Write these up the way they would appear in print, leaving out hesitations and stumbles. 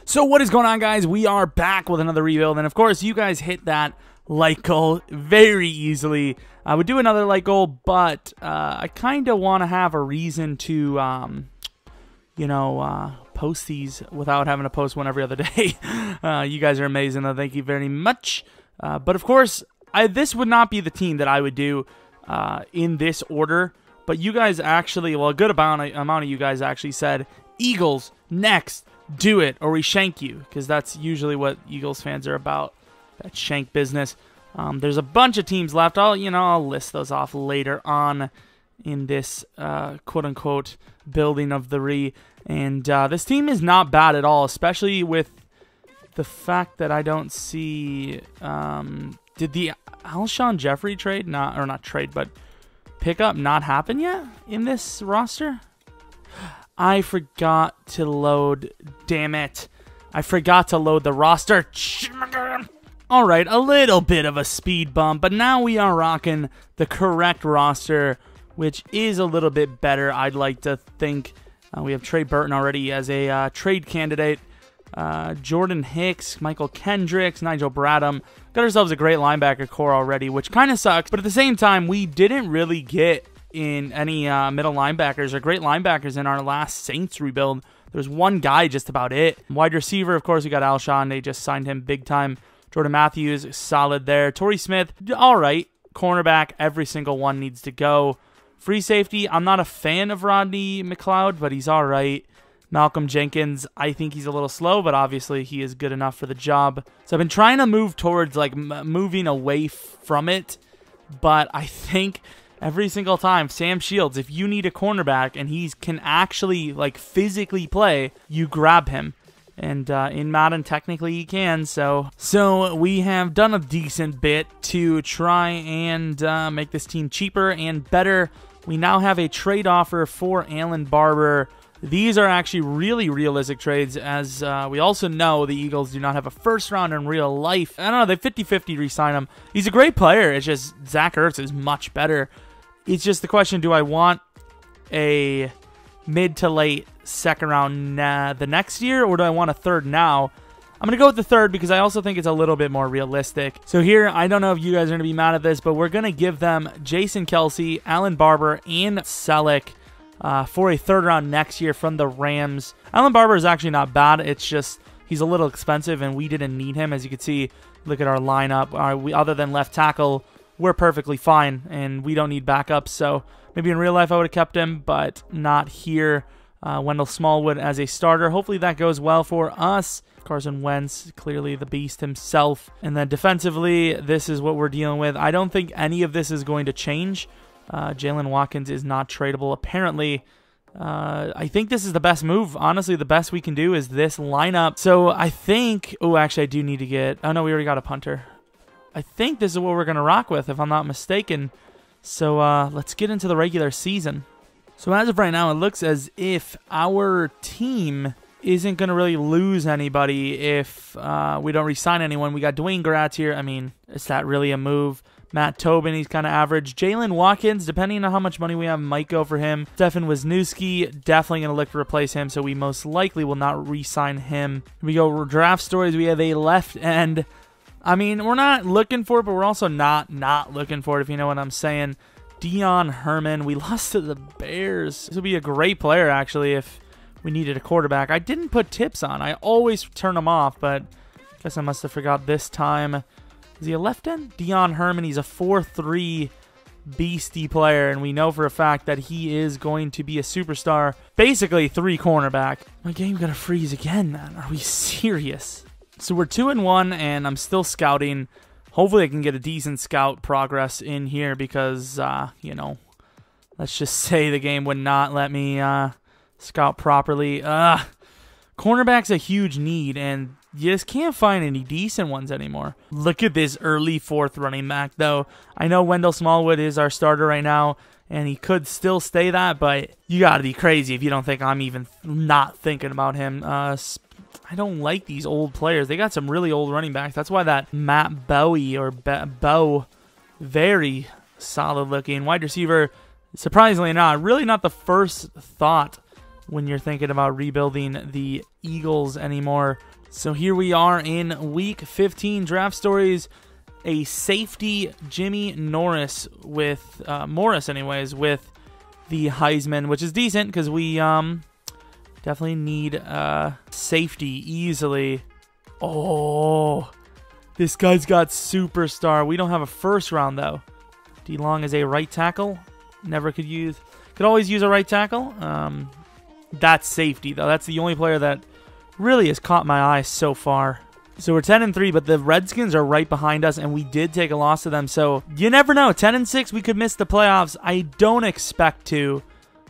So what is going on, guys? We are back with another rebuild, and of course you guys hit that like goal very easily. I would do another like goal, but I kind of want to have a reason to post these without having to post one every other day. You guys are amazing, though. Thank you very much. But of course, this would not be the team that I would do in this order, but you guys actually, well, a good amount of you guys actually said Eagles next. Do it or we shank you, because that's usually what Eagles fans are about, that shank business. There's a bunch of teams left. I'll list those off later on in this quote-unquote building of the re. And this team is not bad at all, especially with the fact that I don't see... did the Alshon Jeffrey trade pickup not happen yet in this roster? I forgot to load, damn it. I forgot to load the roster. Alright, a little bit of a speed bump, but now we are rocking the correct roster, which is a little bit better, I'd like to think. We have Trey Burton already as a trade candidate. Jordan Hicks, Michael Kendricks, Nigel Bradham. Got ourselves a great linebacker core already, which kind of sucks, but at the same time, we didn't really get in any middle linebackers or great linebackers in our last Saints rebuild. There's one guy, just about it. Wide receiver, of course, we got Alshon. They just signed him big time. Jordan Matthews, solid there. Torrey Smith, all right. Cornerback, every single one needs to go. Free safety, I'm not a fan of Rodney McLeod, but he's all right. Malcolm Jenkins, I think he's a little slow, but obviously he is good enough for the job. So I've been trying to move towards, moving away from it, but I think... every single time, Sam Shields, if you need a cornerback and he can actually, physically play, you grab him. And in Madden, technically he can, so we have done a decent bit to try and make this team cheaper and better. We now have a trade offer for Alan Barber. These are actually really realistic trades, as we also know the Eagles do not have a first round in real life. I don't know, they 50-50 re-sign him. He's a great player, it's just Zach Ertz is much better. It's just the question, do I want a mid to late second round the next year, or do I want a third now? I'm going to go with the third because I also think it's a little bit more realistic. So here, I don't know if you guys are going to be mad at this, but we're going to give them Jason Kelsey, Alan Barber, and Selleck for a third round next year from the Rams. Alan Barber is actually not bad. It's just he's a little expensive, and we didn't need him. As you can see, look at our lineup. Other than left tackle, we're perfectly fine, and we don't need backups. So maybe in real life I would have kept him, but not here. Wendell Smallwood as a starter. Hopefully that goes well for us. Carson Wentz, clearly the beast himself. And then defensively, this is what we're dealing with. I don't think any of this is going to change. Jalen Watkins is not tradable, apparently. I think this is the best move. Honestly, the best we can do is this lineup. So I think... oh, actually, I do need to get... oh, no, we already got a punter. I think this is what we're going to rock with, if I'm not mistaken. So let's get into the regular season. So as of right now, it looks as if our team isn't going to really lose anybody if we don't re-sign anyone. We got Dwayne Gratz here. I mean, is that really a move? Matt Tobin, he's kind of average. Jalen Watkins, depending on how much money we have, might go for him. Stefan Wisniewski, definitely going to look to replace him, so we most likely will not re-sign him. We go draft stories. We have a left end. I mean, we're not looking for it, but we're also not looking for it, if you know what I'm saying. Dion Herman, we lost to the Bears. This would be a great player, actually, if we needed a quarterback. I didn't put tips on. I always turn them off, but I guess I must have forgot this time. Is he a left end? Dion Herman, he's a 4'3" beastie player, and we know for a fact that he is going to be a superstar. Basically, 3 cornerback. My game gonna freeze again, man. Are we serious? So we're 2-1, and I'm still scouting. Hopefully I can get a decent scout progress in here because, let's just say the game would not let me scout properly. Cornerback's a huge need, and you just can't find any decent ones anymore. Look at this early 4th running back, though. I know Wendell Smallwood is our starter right now, and he could still stay that, but you got to be crazy if you don't think I'm even not thinking about him. I don't like these old players. They got some really old running backs. That's why that Matt Bowie or Bow, very solid looking. Wide receiver, surprisingly not. Really not the first thought when you're thinking about rebuilding the Eagles anymore. So here we are in Week 15 draft stories. A safety, Jimmy Norris with Morris, anyways, with the Heisman, which is decent because we definitely need safety easily. Oh, this guy's got superstar. We don't have a first round though. D-Long is a right tackle. Could always use a right tackle. That's safety though. That's the only player that really has caught my eye so far. So we're 10-3, but the Redskins are right behind us, and we did take a loss to them. So you never know. 10-6, we could miss the playoffs. I don't expect to.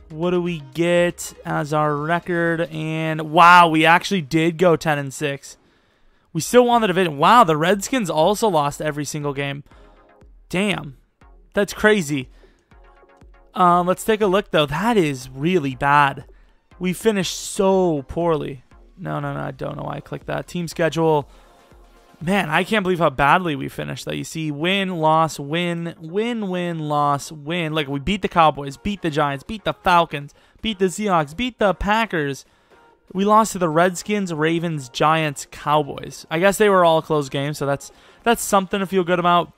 What do we get as our record? And wow, we actually did go 10-6. We still won the division. Wow, the Redskins also lost every single game. Damn, that's crazy. Let's take a look though. That is really bad. We finished so poorly. No, I don't know why I clicked that. Team schedule. Man, I can't believe how badly we finished that. You see, win, loss, win, loss, win. Like, we beat the Cowboys, beat the Giants, beat the Falcons, beat the Seahawks, beat the Packers. We lost to the Redskins, Ravens, Giants, Cowboys. I guess they were all close games, so that's something to feel good about.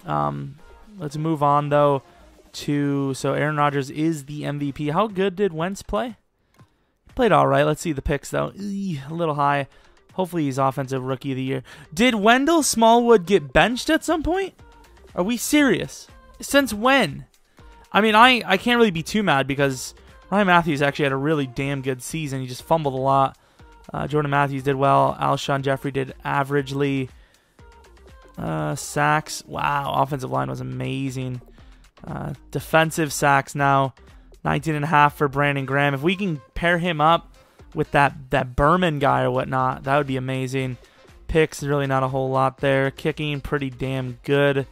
Let's move on, though, so Aaron Rodgers is the MVP. How good did Wentz play? Played all right. Let's see the picks, though. A little high. Hopefully he's Offensive Rookie of the Year. Did Wendell Smallwood get benched at some point? Are we serious? Since when? I mean, I can't really be too mad because Ryan Matthews actually had a really damn good season. He just fumbled a lot. Jordan Matthews did well. Alshon Jeffrey did averagely. Sacks. Wow, offensive line was amazing. Defensive sacks now. 19.5 for Brandon Graham. If we can pair him up with that Berman guy or whatnot, that would be amazing. Picks, really not a whole lot there. Kicking, pretty damn good.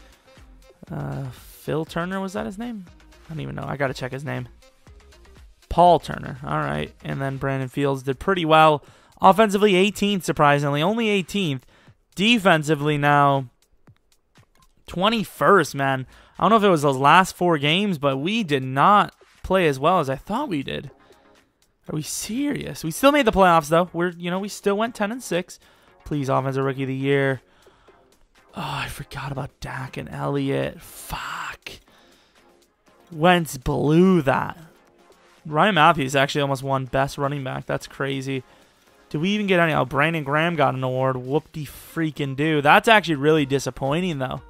Phil Turner, was that his name? I don't even know. I got to check his name. Paul Turner. All right. And then Brandon Fields did pretty well. Offensively, 18th, surprisingly. Only 18th. Defensively now, 21st, man. I don't know if it was those last 4 games, but we did not play as well as I thought we did. Are we serious? We still made the playoffs though. We still went 10-6. Please, Offensive Rookie of the Year. Oh, I forgot about Dak and Elliott. Fuck. Wentz blew that. Ryan Matthews actually almost won Best Running Back. That's crazy. Did we even get any? Oh, Brandon Graham got an award. Whoop-de-freaking-do. That's actually really disappointing though.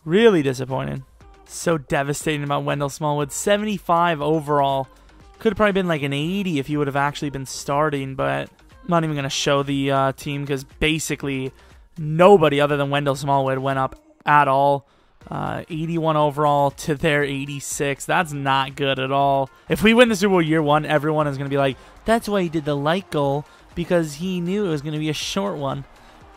Really disappointing. So devastating about Wendell Smallwood. 75 overall. Could have probably been like an 80 if he would have actually been starting, but I'm not even going to show the team because basically nobody other than Wendell Smallwood went up at all. 81 overall to their 86. That's not good at all. If we win the Super Bowl year 1, everyone is going to be like, that's why he did the light goal, because he knew it was going to be a short one.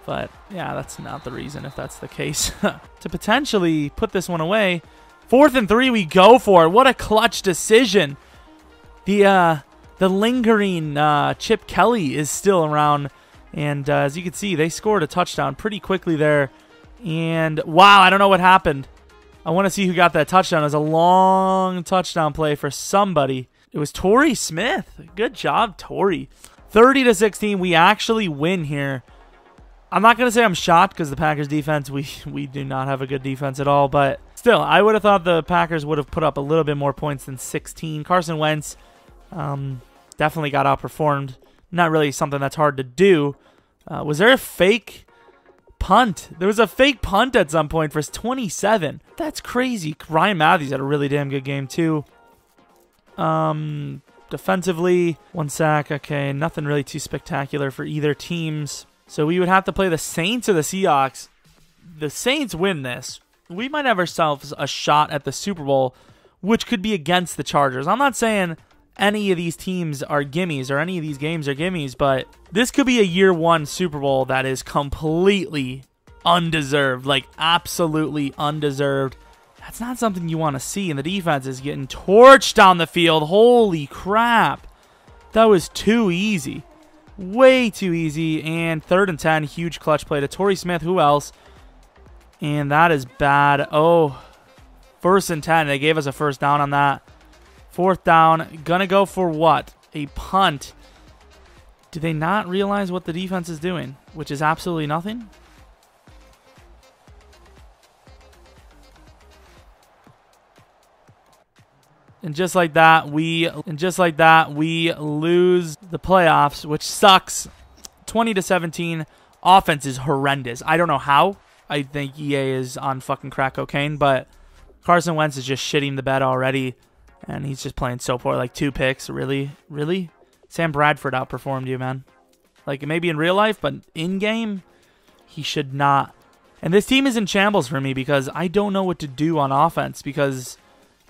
But yeah, that's not the reason if that's the case. To potentially put this one away, 4th and 3, we go for it. What a clutch decision. The lingering Chip Kelly is still around, and as you can see, they scored a touchdown pretty quickly there. And wow, I don't know what happened. I want to see who got that touchdown. It was a long touchdown play for somebody. It was Torrey Smith. Good job, Torrey. 30-16, we actually win here. I'm not going to say I'm shocked because the Packers defense, we do not have a good defense at all. But still, I would have thought the Packers would have put up a little bit more points than 16. Carson Wentz definitely got outperformed. Not really something that's hard to do. Was there a fake punt? There was a fake punt at some point for 27. That's crazy. Ryan Matthews had a really damn good game too. Defensively, 1 sack. Okay, nothing really too spectacular for either teams. So we would have to play the Saints or the Seahawks. The Saints win this. We might have ourselves a shot at the Super Bowl, which could be against the Chargers. I'm not saying any of these teams are gimmies or any of these games are gimmies, but this could be a year 1 Super Bowl that is completely undeserved, like absolutely undeserved. That's not something you want to see, and the defense is getting torched down the field. Holy crap. That was too easy. Way too easy. And 3rd and 10, huge clutch play to Torrey Smith. Who else? And that is bad. Oh, 1st and 10. They gave us a first down on that. 4th down. Gonna go for what? a punt. Do they not realize what the defense is doing, which is absolutely nothing? And just like that, we lose the playoffs, which sucks. 20-17. Offense is horrendous. I don't know how. I think EA is on fucking crack cocaine, but Carson Wentz is just shitting the bed already, and he's just playing so poor. Like 2 picks, really? Sam Bradford outperformed you, man. Like maybe in real life, but in game, he should not. And this team is in shambles for me because I don't know what to do on offense because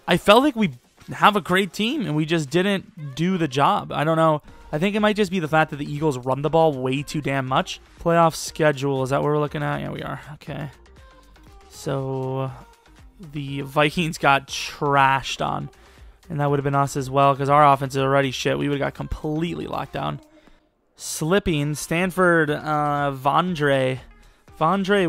I felt like we have a great team and we just didn't do the job. I don't know. I think it might just be the fact that the Eagles run the ball way too damn much. Playoff schedule, is that what we're looking at? Yeah, we are. Okay. So the Vikings got trashed on, and that would have been us as well because our offense is already shit. We would have got completely locked down. Slipping, Stanford, Vondre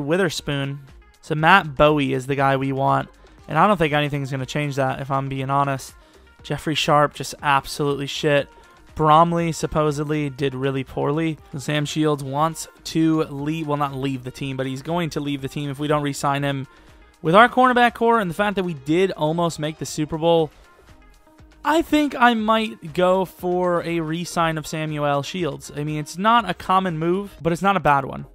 Witherspoon. So Matt Bowie is the guy we want, and I don't think anything's going to change that if I'm being honest. Jeffrey Sharp, just absolutely shit. Bromley supposedly did really poorly. Sam Shields wants to leave, well, not leave the team, but he's going to leave the team if we don't re-sign him. With our cornerback core and the fact that we did almost make the Super Bowl, I think I might go for a re-sign of Samuel Shields. I mean, it's not a common move, but it's not a bad one.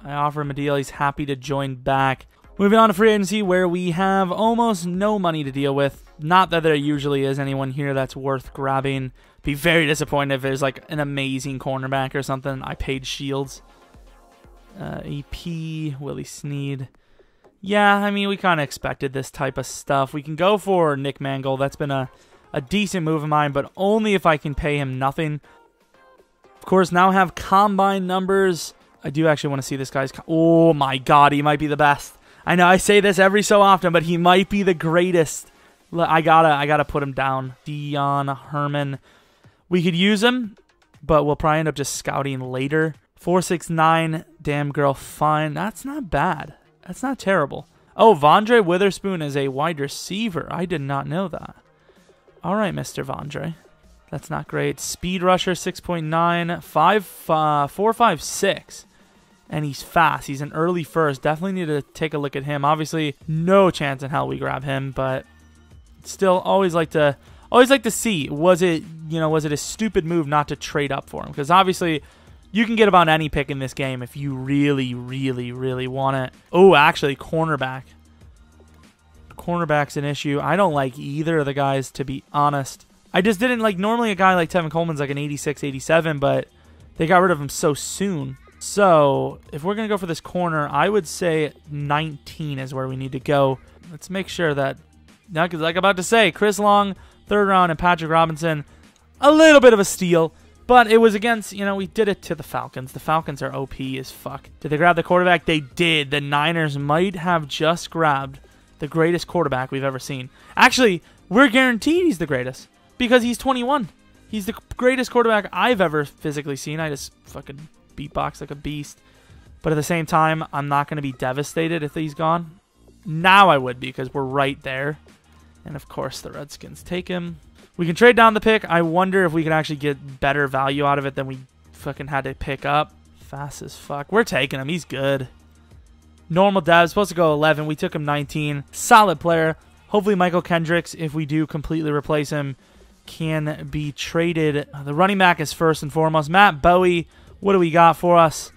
I offer him a deal. He's happy to join back. Moving on to free agency, where we have almost no money to deal with. Not that there usually is anyone here that's worth grabbing. Be very disappointed if there's like an amazing cornerback or something. I paid Shields. AP, Willie Snead. Yeah, I mean, we kind of expected this type of stuff. We can go for Nick Mangold. That's been a decent move of mine, but only if I can pay him nothing. Of course, now have combine numbers. I do actually want to see this guy's... Oh my god, he might be the best. I know I say this every so often, but he might be the greatest. I gotta put him down. Dion Herman. We could use him, but we'll probably end up just scouting later. 469, damn girl, fine. That's not bad. That's not terrible. Oh, Vondre Witherspoon is a wide receiver. I did not know that. All right, Mr. Vondre. That's not great. Speed rusher, 6.9. 4.56. And he's fast. He's an early first. Definitely need to take a look at him. Obviously, no chance in hell we grab him, but still always like to see, was it a stupid move not to trade up for him? Because obviously you can get about any pick in this game if you really, really, really want it. Oh, actually, cornerback. Cornerback's an issue. I don't like either of the guys, to be honest. I just didn't like, normally a guy like Tevin Coleman's like an 86, 87, but they got rid of him so soon. So if we're going to go for this corner, I would say 19 is where we need to go. Let's make sure that, because like I'm about to say, Chris Long, 3rd round, and Patrick Robinson, a little bit of a steal. But it was against, we did it to the Falcons. The Falcons are OP as fuck. Did they grab the quarterback? They did. The Niners might have just grabbed the greatest quarterback we've ever seen. Actually, we're guaranteed he's the greatest because he's 21. He's the greatest quarterback I've ever physically seen. I just fucking beatbox like a beast. But at the same time, I'm not going to be devastated if he's gone. Now I would be because we're right there. And of course, the Redskins take him. We can trade down the pick. I wonder if we can actually get better value out of it than we fucking had to pick up. Fast as fuck. We're taking him. He's good. Normal dev. Supposed to go 11. We took him 19. Solid player. Hopefully Michael Kendricks, if we do completely replace him, can be traded. The running back is first and foremost. Matt Bowie. What do we got for us?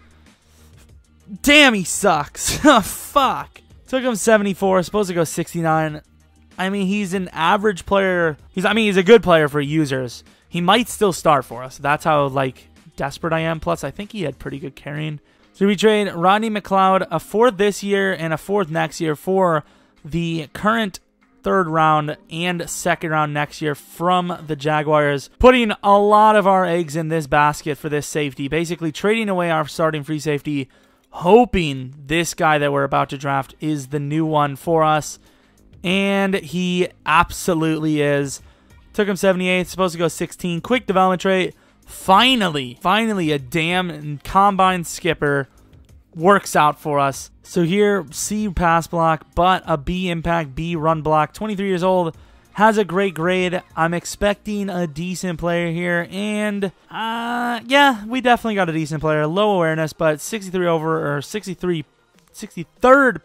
Damn, he sucks. Fuck. Took him 74. Supposed to go 69. I mean, he's an average player. He's a good player for users. He might still start for us. That's how, desperate I am. Plus, I think he had pretty good carrying. So we trade Rodney McLeod, a 4th this year and a 4th next year for the current 3rd round and 2nd round next year from the Jaguars. Putting a lot of our eggs in this basket for this safety. Basically trading away our starting free safety, hoping this guy that we're about to draft is the new one for us. And he absolutely is. Took him 78. Supposed to go 16. Quick development trait. Finally a damn combine skipper works out for us. So here, C pass block, but a B impact, B run block. 23 years old. Has a great grade. I'm expecting a decent player here. And, yeah, we definitely got a decent player. Low awareness, but 63rd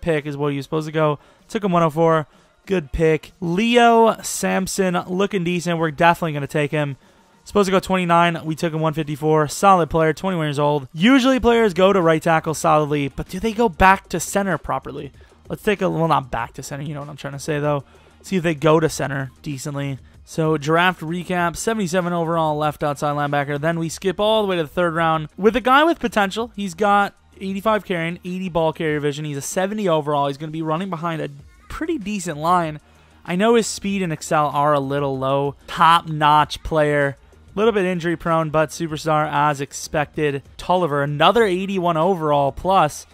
pick is what he was supposed to go. Took him 104. Good pick. Leo Sampson, looking decent. We're definitely going to take him. Supposed to go 29. We took him 154. Solid player, 21 years old. Usually players go to right tackle solidly, but do they go back to center properly? Let's take a, well, not back to center. You know what I'm trying to say, though. See if they go to center decently. So draft recap, 77 overall left outside linebacker. Then we skip all the way to the third round with a guy with potential. He's got 85 carrying, 80 ball carrier vision. He's a 70 overall. He's going to be running behind a pretty decent line. I know his speed and excel are a little low. Top-notch player. A little bit injury prone, but superstar as expected. Tulliver, another 81 overall plus.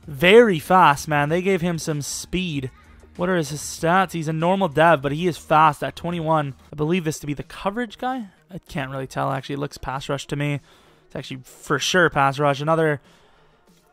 Very fast, man. They gave him some speed. What are his stats? He's a normal dev, but he is fast at 21. I believe this to be the coverage guy. I can't really tell, actually. It looks pass rush to me. It's actually for sure pass rush. Another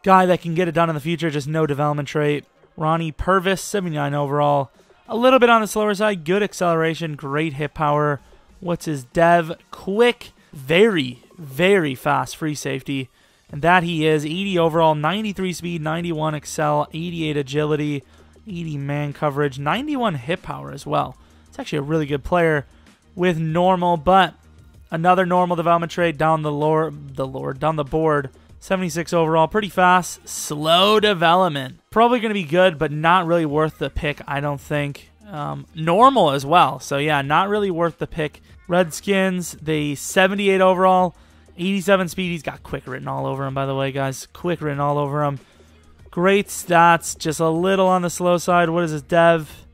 guy that can get it done in the future, just no development trait. Ronnie Purvis, 79 overall. A little bit on the slower side. Good acceleration. Great hit power. What's his dev? Quick. Very, very fast free safety. And that he is. 80 overall. 93 speed. 91 excel. 88 agility. 80 man coverage. 91 hit power as well. It's actually a really good player with normal, but another normal development trait down the board. 76 overall, pretty fast, slow development. Probably going to be good, but not really worth the pick, I don't think. Normal as well, so yeah, not really worth the pick. Redskins, the 78 overall, 87 speed. He's got quick written all over him, by the way, guys. Quick written all over him. Great stats, just a little on the slow side. What is his dev?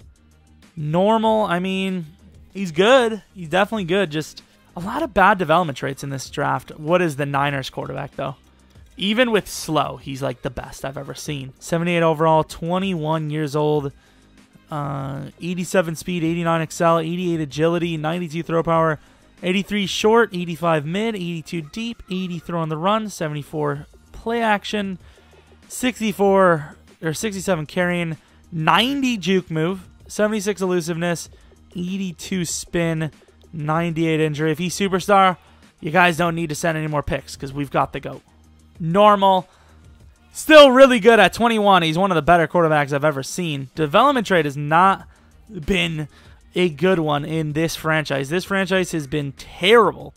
Normal, I mean, he's good. He's definitely good. Just a lot of bad development traits in this draft. What is the Niners quarterback, though? Even with slow, he's like the best I've ever seen. 78 overall, 21 years old, 87 speed, 89 excel, 88 agility, 92 throw power, 83 short, 85 mid, 82 deep, 80 throw on the run, 74 play action, 67 carrying, 90 juke move, 76 elusiveness, 82 spin, 98 injury. If he's superstar, you guys don't need to send any more picks because we've got the GOAT. Normal. Still really good at 21. He's one of the better quarterbacks I've ever seen. Development trait has not been a good one in this franchise. This franchise has been terrible.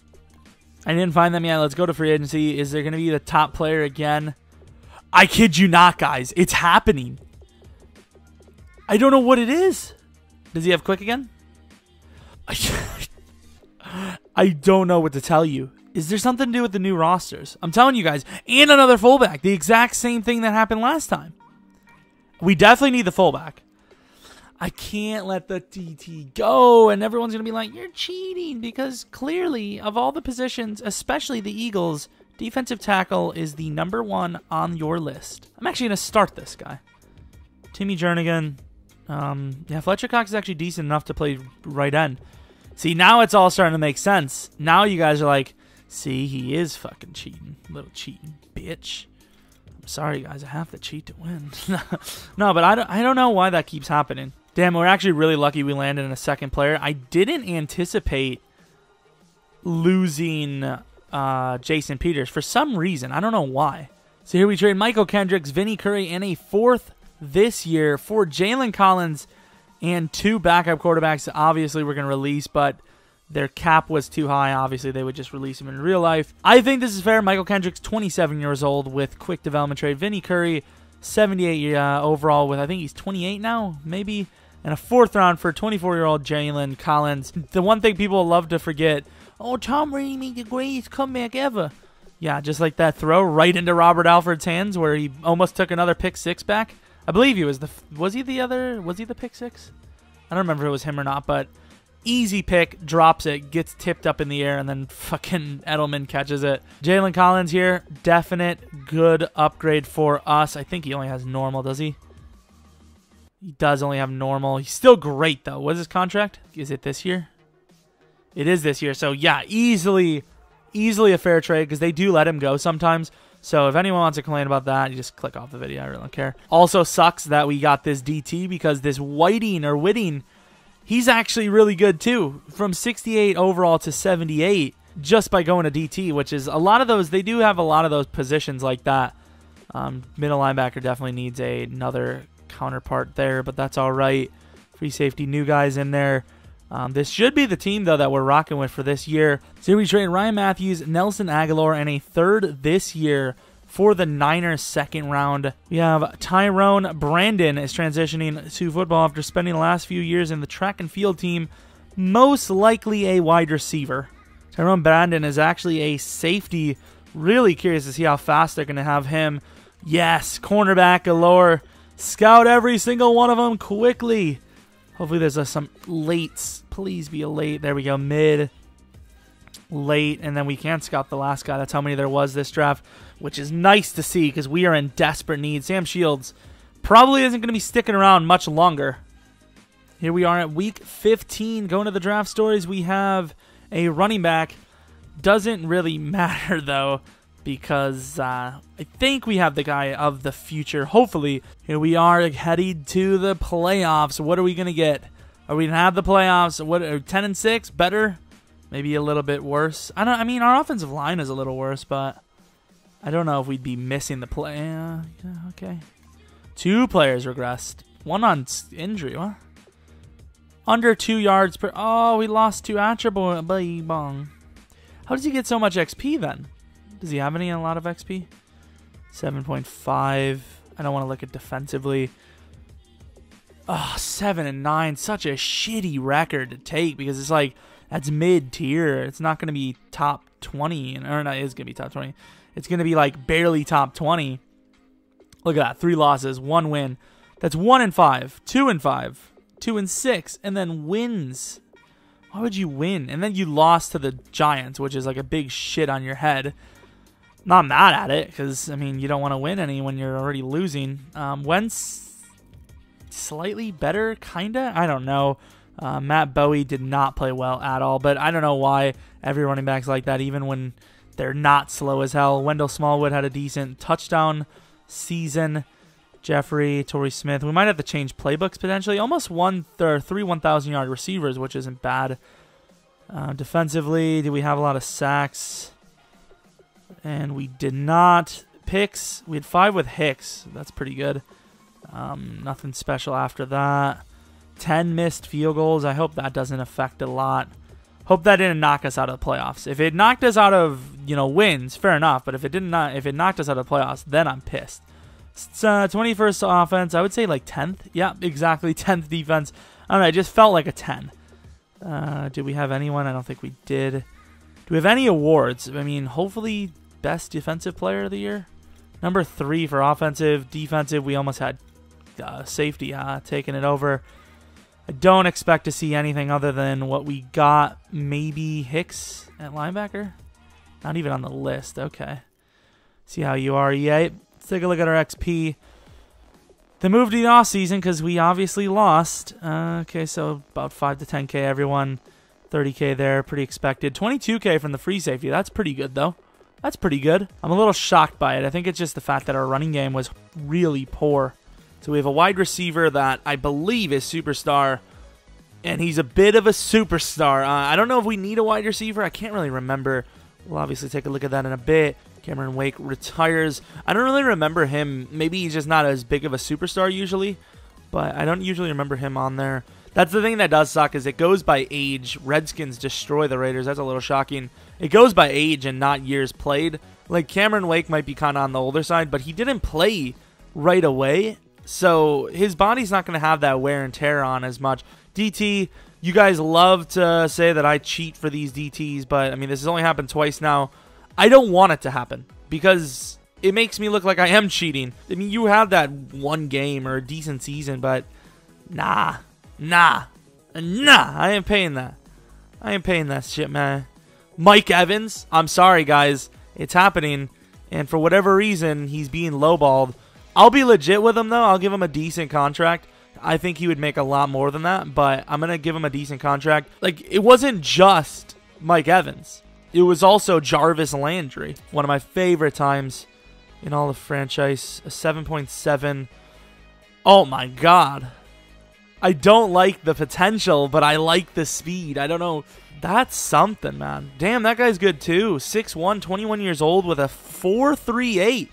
I didn't find them yet. Let's go to free agency. Is there going to be the top player again? I kid you not, guys. It's happening. I don't know what it is. Does he have quick again? I don't know what to tell you. Is there something to do with the new rosters? I'm telling you guys. And another fullback. The exact same thing that happened last time. We definitely need the fullback. I can't let the DT go. And everyone's going to be like, you're cheating. Because clearly, of all the positions, especially the Eagles, defensive tackle is the #1 on your list. I'm actually going to start this guy. Timmy Jernigan. Yeah, Fletcher Cox is actually decent enough to play right end. See, now it's all starting to make sense. Now you guys are like, see, he is fucking cheating. Little cheating bitch. I'm sorry, guys. I have to cheat to win. No, but I don't know why that keeps happening. Damn, we're actually really lucky we landed in a second player. I didn't anticipate losing Jason Peters for some reason. I don't know why. So here we trade Michael Kendricks, Vinny Curry, and a 4th this year for Jalen Collins and 2 backup quarterbacks. Obviously, we're going to release, but their cap was too high. Obviously, they would just release him in real life. I think this is fair. Michael Kendricks, 27 years old with quick development trade. Vinny Curry, 78 overall with, I think he's 28 now, maybe. And a 4th round for 24-year-old Jalen Collins. The one thing people love to forget, oh, Tom Brady made the greatest comeback ever. Yeah, just like that throw right into Robert Alford's hands where he almost took another pick 6 back. I believe he was was he the pick 6? I don't remember if it was him or not, but easy pick, drops it, gets tipped up in the air, and then fucking Edelman catches it. Jalen Collins here, definite good upgrade for us. I think he only has normal, does he? He does only have normal. He's still great, though. What is his contract? Is it this year? It is this year. So, yeah, easily a fair trade because they do let him go sometimes. So, if anyone wants to complain about that, you just click off the video. I really don't care. Also sucks that we got this DT because this Whiting He's actually really good too. From 68 overall to 78 just by going to DT, which is a lot of those. They do have a lot of those positions like that. Middle linebacker definitely needs another counterpart there, but that's all right. Free safety, new guys in there. This should be the team, though, that we're rocking with for this year. So we trade Ryan Matthews, Nelson Aguilar, and a third this year for the Niners' second round. We have Tyrone Brandon is transitioning to football after spending the last few years in the track and field team, most likely a wide receiver. Tyrone Brandon is actually a safety. Really curious to see how fast they're going to have him. Yes, cornerback galore. Scout every single one of them quickly. Hopefully there's some lates. Please be a late. There we go. Mid, late, and then we can scout the last guy. That's how many there was this draft, which is nice to see because we are in desperate need. Sam Shields probably isn't going to be sticking around much longer. Here we are at week 15. Going to the draft stories, we have a running back. Doesn't really matter, though, because I think we have the guy of the future, hopefully. Here we are headed to the playoffs. What are we going to get? Are we going to have the playoffs? What, 10-6? Better? Maybe a little bit worse. I mean, our offensive line is a little worse, but I don't know if we'd be missing the play. Yeah, okay. 2 players regressed. 1 on injury. What? Under 2 yards per... Oh, we lost 2 attribute. Bong. How does he get so much XP then? Does he have a lot of XP? 7.5. I don't want to look at defensively. Oh, 7 and 9. Such a shitty record to take because it's like, that's mid-tier. It's not going to be top 20. Or not, it is going to be top 20. It's going to be like barely top 20. Look at that. 3 losses, 1 win. That's 1 and 5, 2 and 5, 2 and 6, and then wins. Why would you win? And then you lost to the Giants, which is like a big shit on your head. Not mad at it, because, I mean, you don't want to win any when you're already losing. Wentz, slightly better, kind of? I don't know. Matt Bowie did not play well at all, but I don't know why every running back's like that, even when they're not slow as hell. Wendell Smallwood had a decent touchdown season. Jeffrey, Torrey Smith. We might have to change playbooks potentially. Almost 3 1,000-yard receivers, which isn't bad. Defensively, do we have a lot of sacks? And we did not. Picks, we had 5 with Hicks. That's pretty good. Nothing special after that. 10 missed field goals. I hope that doesn't affect a lot. Hope that didn't knock us out of the playoffs. If it knocked us out of, wins, fair enough. But if it knocked us out of the playoffs, then I'm pissed. It's 21st offense. I would say like 10th. Yeah, exactly. 10th defense. I don't know. It just felt like a 10. Did we have anyone? I don't think we did. Do we have any awards? I mean, hopefully best defensive player of the year. Number 3 for offensive. Defensive, we almost had safety taking it over. I don't expect to see anything other than what we got. Maybe Hicks at linebacker? Not even on the list. Okay. See how you are, EA. Let's take a look at our XP. They moved to the offseason because we obviously lost. Okay, so about 5 to 10K, everyone. 30K there, pretty expected. 22K from the free safety. That's pretty good, though. That's pretty good. I'm a little shocked by it. I think it's just the fact that our running game was really poor. So we have a wide receiver that I believe is superstar, and he's a bit of a superstar. I don't know if we need a wide receiver. I can't really remember. We'll obviously take a look at that in a bit. Cameron Wake retires. I don't really remember him. Maybe he's just not as big of a superstar usually, but I don't usually remember him on there. That's the thing that does suck is it goes by age. Redskins destroy the Raiders. That's a little shocking. It goes by age and not years played. Like Cameron Wake might be kind of on the older side, but he didn't play right away. So his body's not going to have that wear and tear on as much. DT, you guys love to say that I cheat for these DTs, but I mean, this has only happened twice now. I don't want it to happen because it makes me look like I am cheating. I mean, you have that one game or a decent season, but nah. I ain't paying that. I ain't paying that shit, man. Mike Evans, I'm sorry, guys. It's happening, and for whatever reason, he's being lowballed. I'll be legit with him, though. I'll give him a decent contract. I think he would make a lot more than that, but I'm going to give him a decent contract. Like, it wasn't just Mike Evans. It was also Jarvis Landry. One of my favorite times in all of franchise. A 7.7. Oh, my God. I don't like the potential, but I like the speed. I don't know. That's something, man. Damn, that guy's good too. 6'1", 21 years old with a 4.38.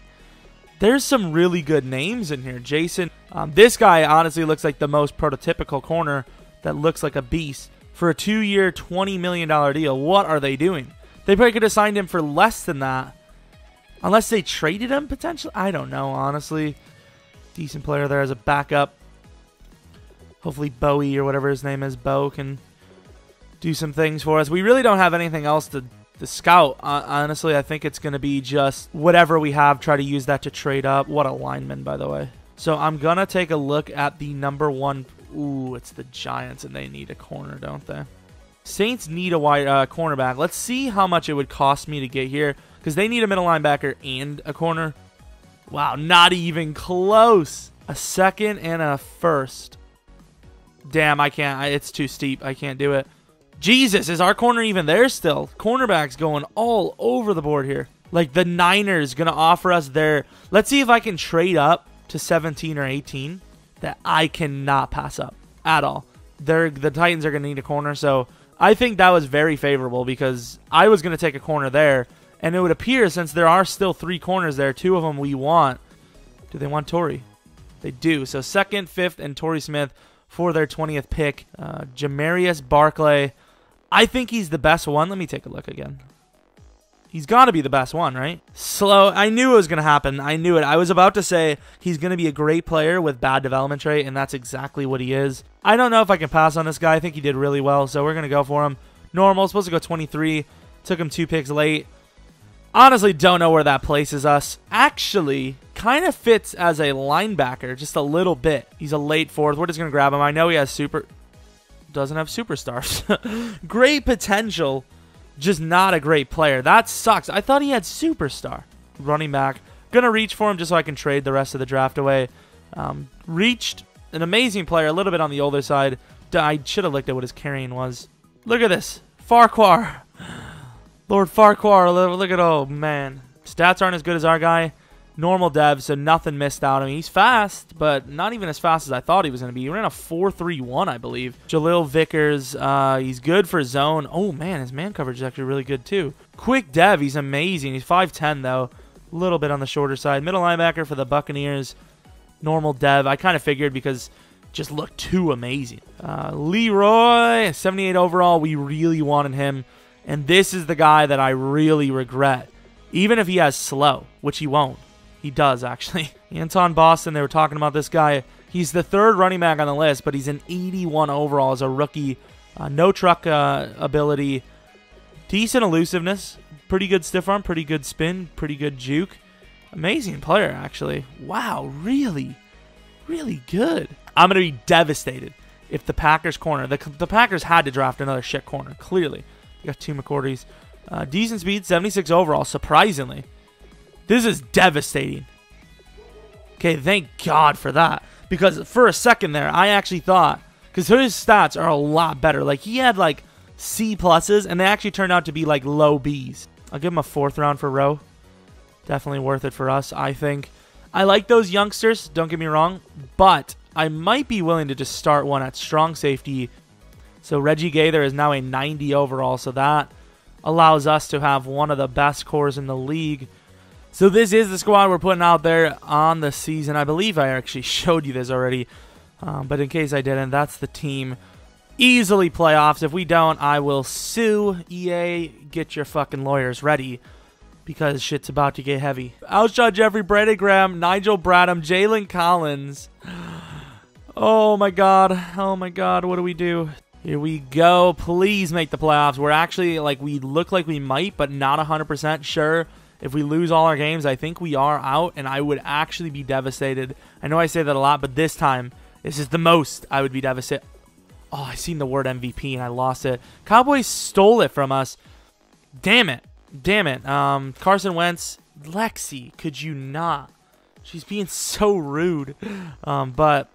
There's some really good names in here. Jason. This guy honestly looks like the most prototypical corner that looks like a beast. For a 2-year, $20 million deal, what are they doing? They probably could have signed him for less than that. Unless they traded him, potentially? I don't know, honestly. Decent player there as a backup. Hopefully Bowie or whatever his name is, Bo, can do some things for us. We really don't have anything else to scout. Honestly, I think it's going to be just whatever we have, try to use that to trade up. What a lineman, by the way. So I'm going to take a look at the number 1. Ooh, it's the Giants, and they need a corner, don't they? Saints need a wide cornerback. Let's see how much it would cost me to get here, because they need a middle linebacker and a corner. Wow, not even close. A second and a first. Damn, I can't. It's too steep. I can't do it. Jesus, is our corner even there still? Cornerback's going all over the board here. Like, the Niners going to offer us their... Let's see if I can trade up to 17 or 18 that I cannot pass up at all. The Titans are going to need a corner, so I think that was very favorable because I was going to take a corner there, and it would appear since there are still 3 corners there, 2 of them we want. Do they want Torrey? They do. So 2nd, 5th, and Torrey Smith for their 20th pick. Jamarius Barkley. I think he's the best one. Let me take a look again. He's got to be the best one, right? Slow. I knew it was going to happen. I knew it. I was about to say he's going to be a great player with bad development trait, and that's exactly what he is. I don't know if I can pass on this guy. I think he did really well, so we're going to go for him. Normal. Supposed to go 23. Took him 2 picks late. Honestly, don't know where that places us. Actually, kind of fits as a linebacker, just a little bit. He's a late 4th. We're just going to grab him. I know he has doesn't have superstars. Great potential, just not a great player. That sucks. I thought he had superstar. Running back. Going to reach for him just so I can trade the rest of the draft away. Reached. An amazing player, a little bit on the older side. I should have looked at what his carrying was. Look at this. Farquhar. Lord Farquhar, look at, oh man. Stats aren't as good as our guy. Normal dev, so nothing missed out. I mean, he's fast, but not even as fast as I thought he was going to be. He ran a 4.31, I believe. Jalil Vickers, he's good for zone. Oh man, his man coverage is actually really good too. Quick dev, he's amazing. He's 5'10", though. A little bit on the shorter side. Middle linebacker for the Buccaneers. Normal dev. I kind of figured because just looked too amazing. Leroy, 78 overall. We really wanted him. And this is the guy that I really regret. Even if he has slow, which he won't. He does, actually. Anton Boston, they were talking about this guy. He's the 3rd running back on the list, but he's an 81 overall as a rookie. No truck ability. Decent elusiveness. Pretty good stiff arm, pretty good spin, pretty good juke. Amazing player, actually. Wow, really, really good. I'm going to be devastated if the Packers corner... The Packers had to draft another shit corner, clearly. You got 2 McCourties. Decent speed, 76 overall, surprisingly. This is devastating. Okay, thank God for that. Because for a second there, I actually thought... Because his stats are a lot better. Like, he had, like, C+, and they actually turned out to be, like, low Bs. I'll give him a 4th round for Rowe. Definitely worth it for us, I think. I like those youngsters, don't get me wrong. But I might be willing to just start one at strong safety. So Reggie Gaither is now a 90 overall, so that allows us to have one of the best cores in the league. So this is the squad we're putting out there on the season. I believe I actually showed you this already, but in case I didn't, that's the team. Easily playoffs. If we don't, I will sue EA. Get your fucking lawyers ready because shit's about to get heavy. Outshot Jeffrey, Brandon Graham, Nigel Bradham, Jalen Collins. Oh my God. Oh my God. What do we do? Here we go. Please make the playoffs. We're actually, like, we look like we might, but not 100% sure. If we lose all our games, I think we are out, and I would actually be devastated. I know I say that a lot, but this time, this is the most I would be devastated. Oh, I seen the word MVP, and I lost it. Cowboys stole it from us. Damn it. Damn it. Carson Wentz. Lexi, could you not? She's being so rude. But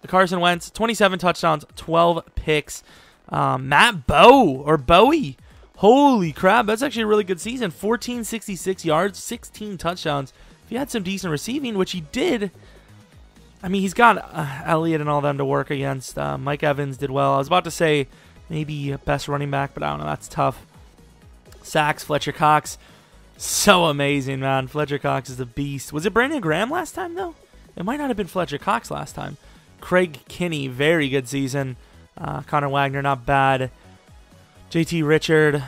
Carson Wentz, 27 touchdowns, 12 picks. Matt Bowie. Holy crap, that's actually a really good season. 1466 yards, 16 touchdowns. If he had some decent receiving, which he did, I mean, he's got Elliott and all them to work against. Mike Evans did well. I was about to say maybe best running back, but I don't know. That's tough. Sacks, Fletcher Cox. So amazing, man. Fletcher Cox is a beast. Was it Brandon Graham last time, though? It might not have been Fletcher Cox last time. Craig Kinney, very good season. Connor Wagner, not bad. JT Richard,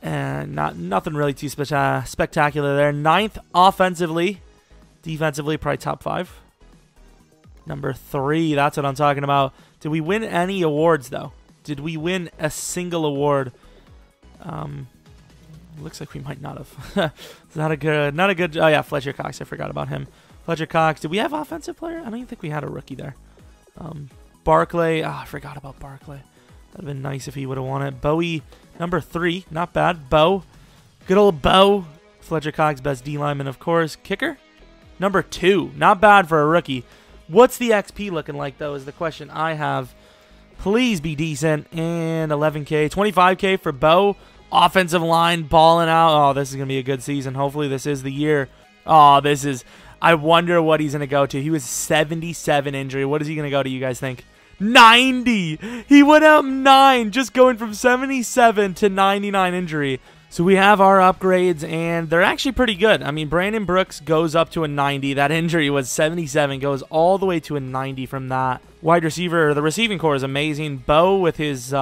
and nothing really too spectacular there. 9th offensively. Defensively, probably top 5. Number 3, that's what I'm talking about. Did we win any awards, though? Did we win a single award? Looks like we might not have. It's not a good. Oh yeah, Fletcher Cox. I forgot about him. Fletcher Cox. Did we have offensive player? I don't even think we had a rookie there. Barclay. I forgot about Barclay. That'd have been nice if he would have won it. Bowie, number 3. Not bad. Bo. Good old Bo. Fletcher Cox, best D lineman, of course. Kicker, number 2. Not bad for a rookie. What's the XP looking like, though, is the question I have. Please be decent. And 11K. 25K for Bo. Offensive line balling out. Oh, this is going to be a good season. Hopefully this is the year. Oh, this is... I wonder what he's going to go to. He was 77 injury. What is he going to go to, you guys think? 90! He went up 9, just going from 77 to 99 injury. So we have our upgrades, and they're actually pretty good. I mean, Brandon Brooks goes up to a 90. That injury was 77, goes all the way to a 90 from that. Wide receiver, the receiving core is amazing. Bo with his...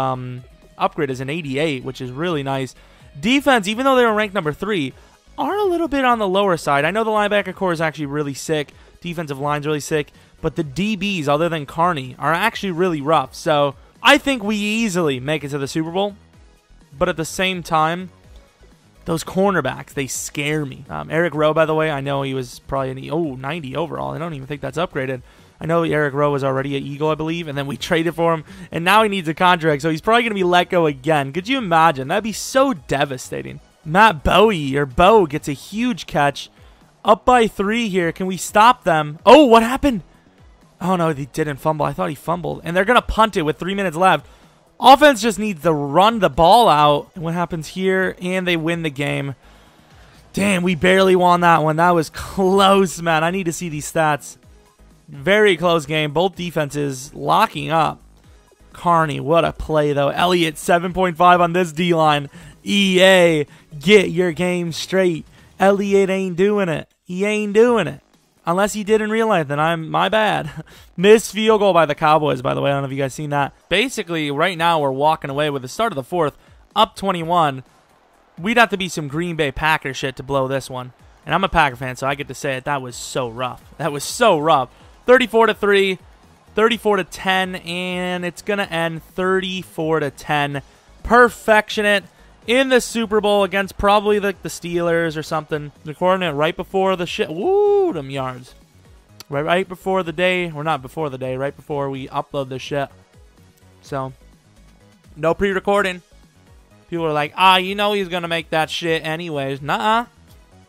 upgrade is an 88, which is really nice. Defense, even though they were ranked number 3, are a little bit on the lower side. I know the linebacker core is actually really sick. Defensive line's really sick. But the DBs, other than Carney, are actually really rough. So I think we easily make it to the Super Bowl. But at the same time, those cornerbacks, they scare me. Eric Rowe, by the way, I know he was probably an 90 overall. I don't even think that's upgraded. I know Eric Rowe was already an Eagle, I believe, and then we traded for him, and now he needs a contract, so he's probably going to be let go again. Could you imagine? That'd be so devastating. Matt Bowie, or Bo, gets a huge catch. Up by 3 here. Can we stop them? Oh, what happened? Oh, no, he didn't fumble. I thought he fumbled. And they're going to punt it with 3 minutes left. Offense just needs to run the ball out. And what happens here? And they win the game. Damn, we barely won that one. That was close, man. I need to see these stats. Very close game. Both defenses locking up. Carney, what a play, though. Elliott, 7.5 on this D-line. EA, get your game straight. Elliott ain't doing it. He ain't doing it. Unless he did in real life, then my bad. Missed field goal by the Cowboys, by the way. I don't know if you guys seen that. Basically, right now, we're walking away with the start of the 4th, up 21. We'd have to be some Green Bay Packer shit to blow this one. And I'm a Packer fan, so I get to say it. That was so rough. That was so rough. 34-3, 34-10, and it's going to end 34-10. Perfectionate in the Super Bowl against probably like the Steelers or something. Recording it right before the shit. Woo, them yards. Right before the day, or not before the day, right before we upload this shit. So, no pre-recording. People are like, you know he's going to make that shit anyways. Nuh-uh.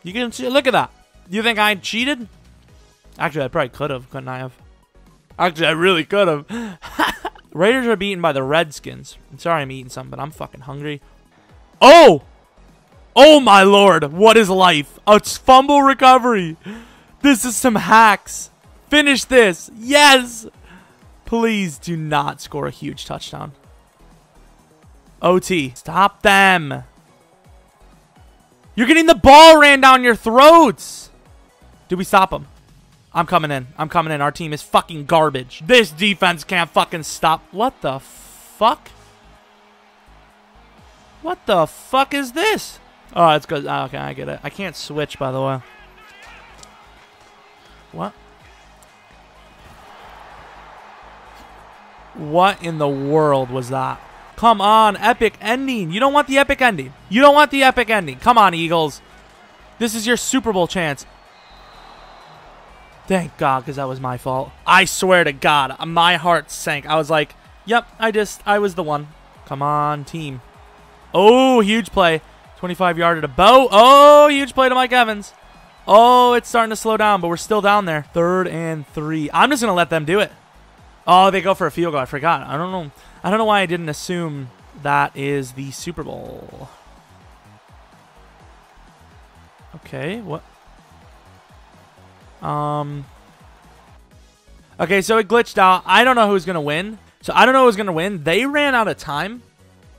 You can see, look at that. You think I cheated? Actually, I probably could have, couldn't I have? Actually, I really could have. Raiders are beaten by the Redskins. I'm sorry I'm eating something, but I'm fucking hungry. Oh! Oh my lord, what is life? A fumble recovery. This is some hacks. Finish this. Yes! Please do not score a huge touchdown. OT. Stop them. You're getting the ball ran down your throats. Did we stop them? I'm coming in. I'm coming in. Our team is fucking garbage. This defense can't fucking stop. What the fuck? What the fuck is this? Oh, it's good. Oh, okay, I get it. I can't switch, by the way. What? What in the world was that? Come on, epic ending. You don't want the epic ending. You don't want the epic ending. Come on, Eagles. This is your Super Bowl chance. Thank God, because that was my fault. I swear to God, my heart sank. I was like, yep, I was the one. Come on, team. Oh, huge play. 25-yarder to Bo. Oh, huge play to Mike Evans. Oh, it's starting to slow down, but we're still down there. 3rd and 3. I'm just going to let them do it. Oh, they go for a field goal. I forgot. I don't know why I didn't assume that is the Super Bowl. Okay, what? Okay, so it glitched out. I don't know who's going to win. So I don't know who's going to win. They ran out of time,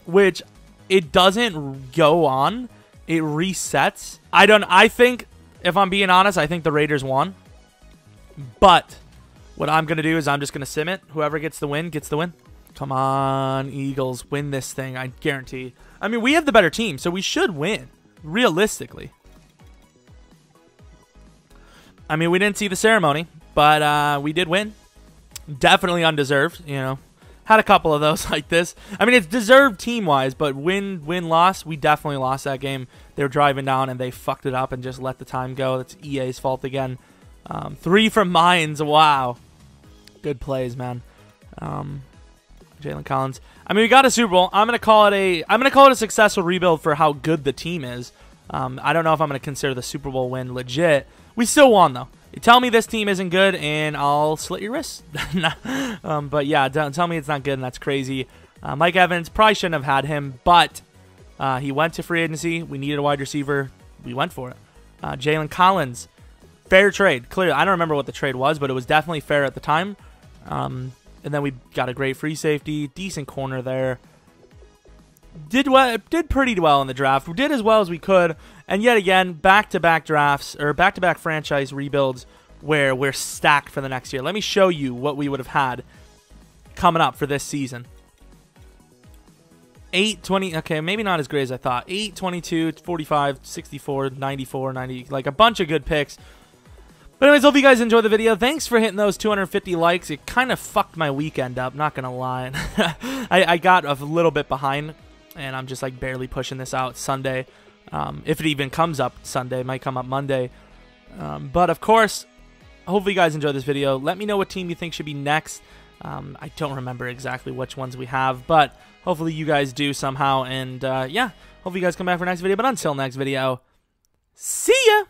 which it doesn't go on. It resets. I think, if I'm being honest, I think the Raiders won. But what I'm going to do is I'm just going to sim it. Whoever gets the win, gets the win. Come on, Eagles. Win this thing, I guarantee. I mean, we have the better team, so we should win, realistically. I mean, we didn't see the ceremony, but we did win. Definitely undeserved, you know. Had a couple of those like this. I mean, it's deserved team-wise, but win-loss, we definitely lost that game. They were driving down, and they fucked it up and just let the time go. That's EA's fault again. 3 from Mines. Wow. Good plays, man. Jalen Collins. I mean, we got a Super Bowl. I'm gonna call it a successful rebuild for how good the team is. I don't know if I'm gonna consider the Super Bowl win legit. We still won though. You tell me this team isn't good, and I'll slit your wrists. But yeah, don't tell me it's not good, and that's crazy. Mike Evans, probably shouldn't have had him, but he went to free agency. We needed a wide receiver. We went for it. Jalen Collins, fair trade. Clearly, I don't remember what the trade was, but it was definitely fair at the time. And then we got a great free safety, decent corner there. Did pretty well in the draft. We did as well as we could. And yet again, back-to-back drafts, or back-to-back franchise rebuilds where we're stacked for the next year. Let me show you what we would have had coming up for this season. 8-20, okay, maybe not as great as I thought. 8, 22, 45, 64, 94, 90, like a bunch of good picks. But anyways, hope you guys enjoyed the video. Thanks for hitting those 250 likes. It kind of fucked my weekend up, not going to lie. I got a little bit behind, and I'm just like barely pushing this out Sunday. If it even comes up Sunday, it might come up Monday. But of course, hopefully you guys enjoyed this video. Let me know what team you think should be next. I don't remember exactly which ones we have, but hopefully you guys do somehow. And yeah, hopefully you guys come back for next video. But until next video, see ya!